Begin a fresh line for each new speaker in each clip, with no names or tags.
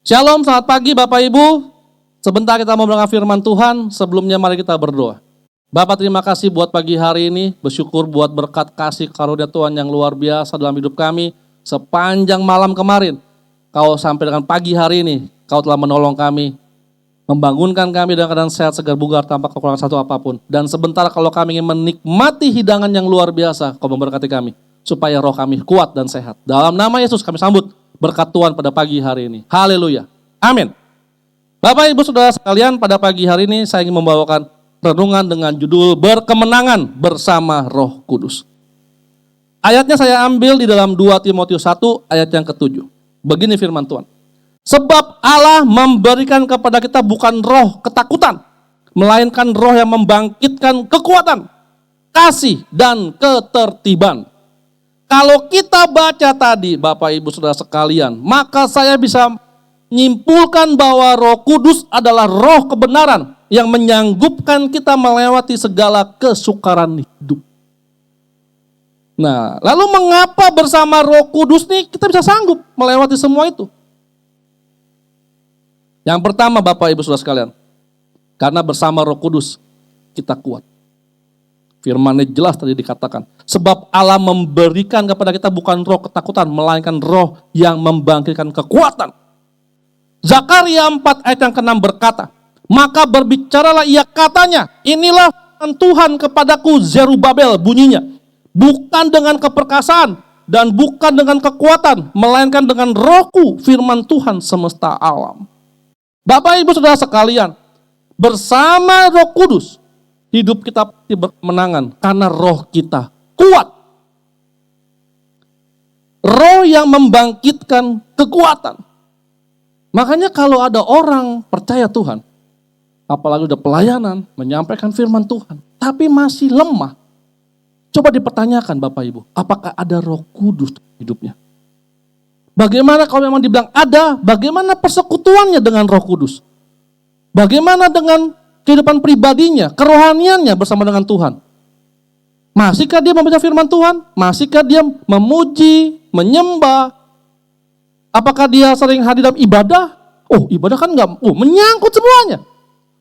Shalom, selamat pagi Bapak Ibu. Sebentar kita mau mendengar firman Tuhan, sebelumnya mari kita berdoa. Bapak, terima kasih buat pagi hari ini, bersyukur buat berkat kasih karunia Tuhan yang luar biasa dalam hidup kami. Sepanjang malam kemarin, Kau sampai dengan pagi hari ini, Kau telah menolong kami, membangunkan kami dengan keadaan sehat, segar, bugar, tanpa kekurangan satu apapun. Dan sebentar kalau kami ingin menikmati hidangan yang luar biasa, Kau memberkati kami, supaya roh kami kuat dan sehat. Dalam nama Yesus kami sambut berkat Tuhan pada pagi hari ini. Haleluya. Amin. Bapak Ibu Saudara sekalian, pada pagi hari ini saya ingin membawakan renungan dengan judul Berkemenangan Bersama Roh Kudus. Ayatnya saya ambil di dalam 2 Timotius 1 ayat yang ke-7. Begini firman Tuhan. Sebab Allah memberikan kepada kita bukan roh ketakutan, melainkan roh yang membangkitkan kekuatan, kasih, dan ketertiban. Kalau kita baca tadi, Bapak Ibu Saudara sekalian, maka saya bisa menyimpulkan bahwa Roh Kudus adalah roh kebenaran yang menyanggupkan kita melewati segala kesukaran hidup. Nah, lalu mengapa bersama Roh Kudus nih kita bisa sanggup melewati semua itu? Yang pertama Bapak Ibu Saudara sekalian, karena bersama Roh Kudus kita kuat. Firman-Nya jelas tadi dikatakan, sebab Allah memberikan kepada kita bukan roh ketakutan, melainkan roh yang membangkitkan kekuatan. Zakaria 4 ayat yang ke-6 berkata, maka berbicaralah ia katanya, inilah Tuhan kepadaku Zerubabel bunyinya, bukan dengan keperkasaan dan bukan dengan kekuatan, melainkan dengan rohku, firman Tuhan semesta alam. Bapak Ibu Saudara sekalian, bersama Roh Kudus, hidup kita pasti berkemenangan karena roh kita kuat. Roh yang membangkitkan kekuatan. Makanya kalau ada orang percaya Tuhan, apalagi udah pelayanan, menyampaikan firman Tuhan, tapi masih lemah, coba dipertanyakan Bapak Ibu, apakah ada Roh Kudus dalam hidupnya? Bagaimana kalau memang dibilang ada, bagaimana persekutuannya dengan Roh Kudus? Bagaimana dengan kehidupan pribadinya, kerohaniannya bersama dengan Tuhan? Masihkah dia membaca firman Tuhan? Masihkah dia memuji, menyembah? Apakah dia sering hadir dalam ibadah? Oh, ibadah kan enggak, menyangkut semuanya.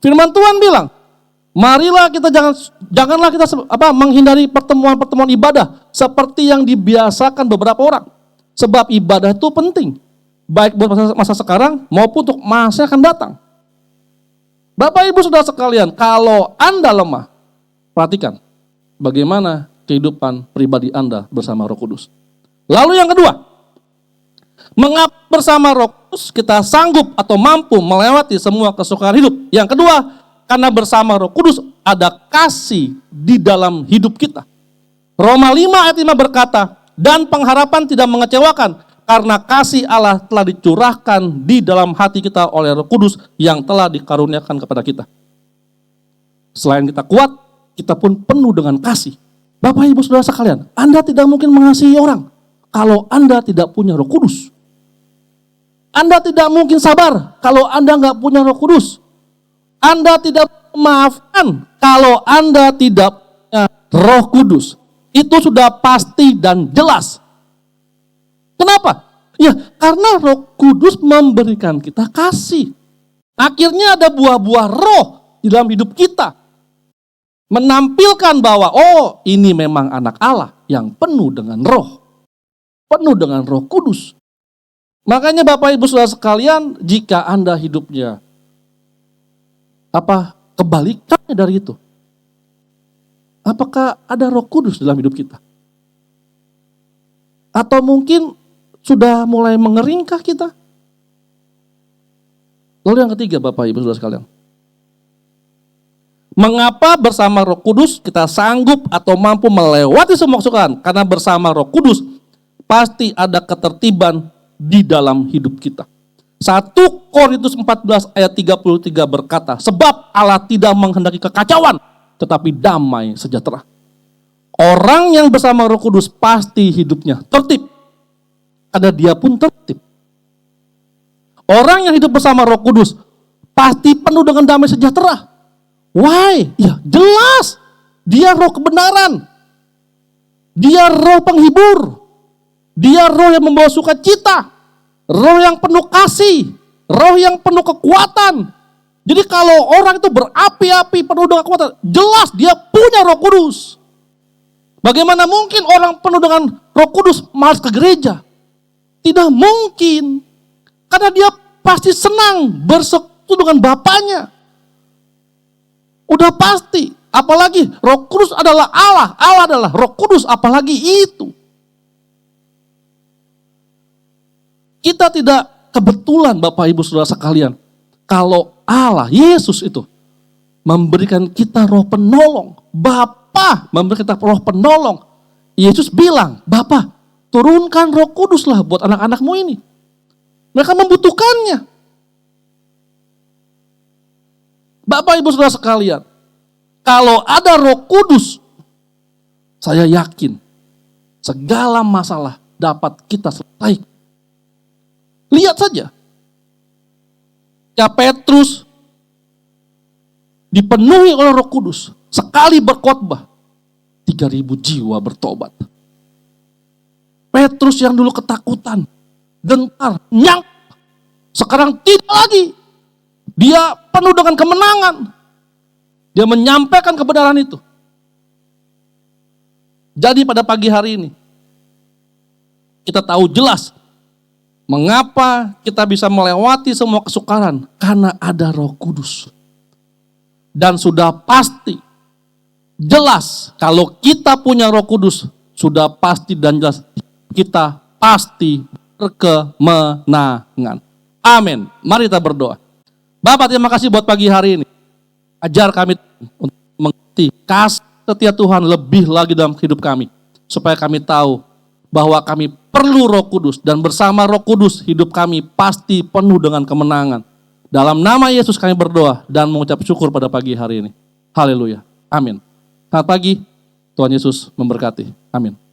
Firman Tuhan bilang, marilah kita janganlah kita menghindari pertemuan-pertemuan ibadah seperti yang dibiasakan beberapa orang. Sebab ibadah itu penting, baik buat masa sekarang maupun untuk masa yang akan datang. Bapak Ibu Saudara sekalian, kalau Anda lemah, perhatikan bagaimana kehidupan pribadi Anda bersama Roh Kudus. Lalu yang kedua, mengapa bersama Roh Kudus kita sanggup atau mampu melewati semua kesukaran hidup? Yang kedua, karena bersama Roh Kudus ada kasih di dalam hidup kita. Roma 5 ayat 5 berkata, dan pengharapan tidak mengecewakan, karena kasih Allah telah dicurahkan di dalam hati kita oleh Roh Kudus yang telah dikaruniakan kepada kita. Selain kita kuat, kita pun penuh dengan kasih. Bapak Ibu Saudara sekalian, Anda tidak mungkin mengasihi orang kalau Anda tidak punya Roh Kudus. Anda tidak mungkin sabar kalau Anda nggak punya Roh Kudus. Anda tidak memaafkan kalau Anda tidak punya Roh Kudus. Itu sudah pasti dan jelas. Kenapa? Ya, karena Roh Kudus memberikan kita kasih. Akhirnya ada buah-buah roh di dalam hidup kita. Menampilkan bahwa, oh ini memang anak Allah yang penuh dengan roh. Penuh dengan Roh Kudus. Makanya Bapak Ibu Saudara sekalian, jika Anda hidupnya kebalikannya dari itu, apakah ada Roh Kudus dalam hidup kita? Atau mungkin sudah mulai mengeringkah kita? Lalu yang ketiga Bapak Ibu Saudara sekalian, mengapa bersama Roh Kudus kita sanggup atau mampu melewati semua kesukaran? Karena bersama Roh Kudus pasti ada ketertiban di dalam hidup kita. 1 Korintus 14 ayat 33 berkata, sebab Allah tidak menghendaki kekacauan, tetapi damai sejahtera. Orang yang bersama Roh Kudus pasti hidupnya tertib. Karena dia pun tertib. Orang yang hidup bersama Roh Kudus pasti penuh dengan damai sejahtera. Why? Ya jelas. Dia roh kebenaran. Dia roh penghibur. Dia roh yang membawa sukacita. Roh yang penuh kasih. roh yang penuh kekuatan. Jadi kalau orang itu berapi-api penuh dengan kekuatan, jelas dia punya Roh Kudus. Bagaimana mungkin orang penuh dengan Roh Kudus malas ke gereja? Tidak mungkin. Karena dia pasti senang bersekutu dengan Bapaknya. Udah pasti. Apalagi Roh Kudus adalah Allah. Allah adalah Roh Kudus, apalagi itu. Kita tidak kebetulan Bapak Ibu Saudara sekalian. Kalau Allah, Yesus itu memberikan kita roh penolong. Bapa memberikan kita roh penolong. Yesus bilang, Bapa turunkan Roh Kudus lah buat anak-anakmu ini. Mereka membutuhkannya. Bapak Ibu Saudara sekalian, kalau ada Roh Kudus, saya yakin segala masalah dapat kita selesaikan. Lihat saja. Ya Petrus dipenuhi oleh Roh Kudus. Sekali berkhotbah, 3.000 jiwa bertobat. Petrus yang dulu ketakutan, gentar, nyang, sekarang tidak lagi. Dia penuh dengan kemenangan. Dia menyampaikan kebenaran itu. Jadi pada pagi hari ini, kita tahu jelas mengapa kita bisa melewati semua kesukaran. Karena ada Roh Kudus. Dan sudah pasti, jelas kalau kita punya Roh Kudus, sudah pasti dan jelas kita pasti berkemenangan. Amin. Mari kita berdoa. Bapak, terima kasih buat pagi hari ini. Ajar kami untuk mengerti kasih setia Tuhan lebih lagi dalam hidup kami. Supaya kami tahu bahwa kami perlu Roh Kudus. Dan bersama Roh Kudus hidup kami pasti penuh dengan kemenangan. Dalam nama Yesus kami berdoa dan mengucap syukur pada pagi hari ini. Haleluya. Amin. Selamat pagi. Tuhan Yesus memberkati. Amin.